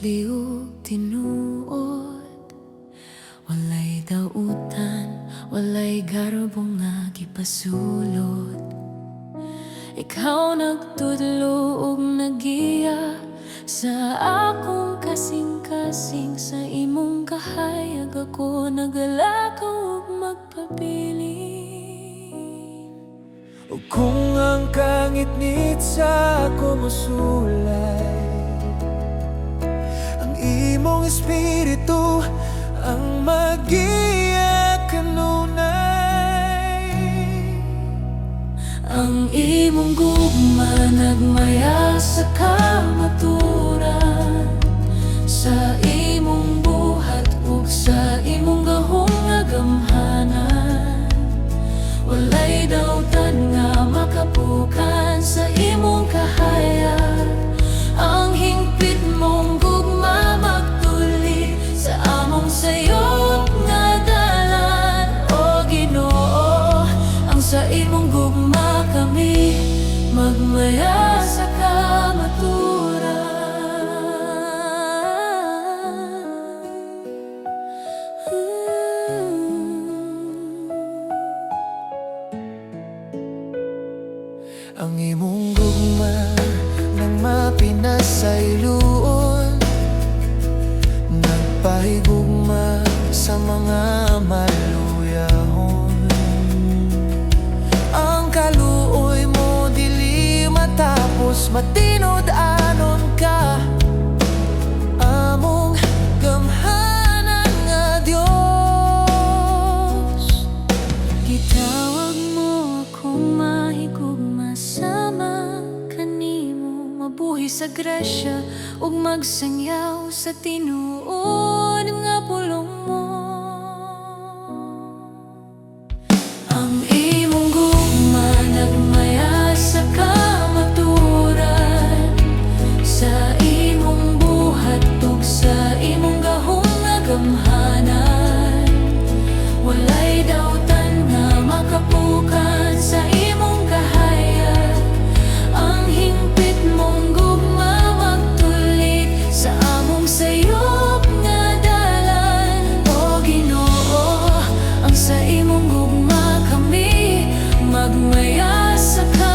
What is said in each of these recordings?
liog tinuod, walay dautan, walay garbong nga gipasulod. Ikaw nagtudlo ug nagiya sa akong kasing-kasing. Sa imong kahayag ako nagalakaw ug magpabilin. O kung ang kangit-ngit sa ako mosulay, ang imong espiritu ang magiya kanunay. Ang imong gugma nagmaya sa kamaturan, sa imong buhat ug sa imong gahong nga gamhanan. Walay dautan nga makapukan sa imong kahayag. Ang hingpit mong gugma magtuli sa among sayop nga dalan. O Ginoo, ang sa imong gugma kami magmaya sa kamaturan. Ang imong gugma nang mapinasayloon, nagpahigugma sa mga maluyahon. Ang kaluoy mo dili matapos, matinod-anon ka. Among gamhanan nga Dios, Gitawag mo akong mahigugma sama kanimo, mabuhi sa grasya ug magsangyaw sa tinuod nga pulong mo. Ang imong gugma nagmaya sa kamaturan, sa imong buhat ug sa imong gahong nga gamhanan. Walay dautan nga makapukan sa imong kahayag. Ang hingpit mong gugma magtulit sa among sayop nga dalan. O Ginoo, ang sa imong gugma kami magmaya sa kamaturan.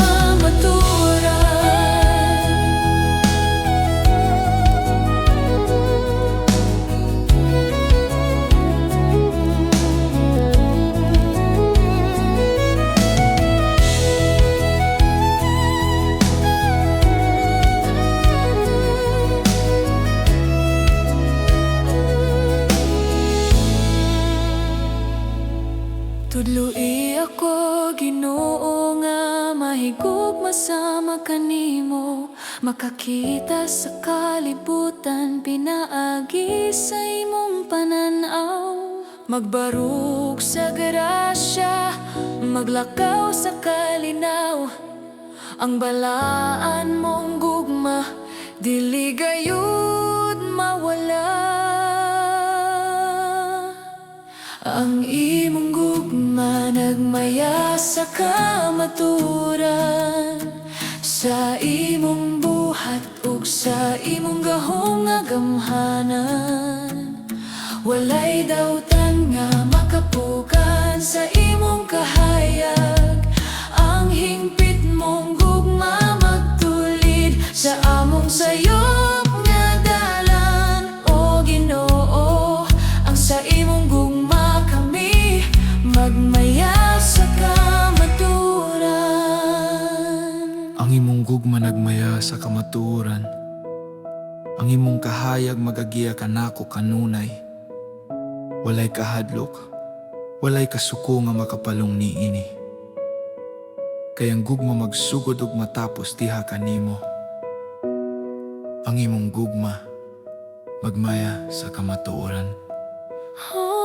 Tudloi ako, Ginoo, nga mahigugma sama kanimo, makakita sa kalibutan, pinaagi sa imong pananaw. Magbarug sa grasya, maglakaw sa kalinaw. Ang balaan mong gugma, dili gayud mawala. Ang imong gugma nagmaya sa kamaturan, sa imong buhat ug sa imong gahong nga gamhanan. Walay dautan nga makapukan sa imong kahayag. Ang hingpit mong gugma magtulid sa among sayop nga dalan. O Ginoo, ang sa imong gugma kami magmaya sa kamaturan. ang imong gugma nagmaya sa kamaturan, ang imong kahayag magagiya kanako kanunay. Walay kahadlok, walay kasuko nga makapalong niini. Kay ang gugma magsugod ug matapos diha kanimo. Ang imong gugma magmaya sa kamatuoran. Oh.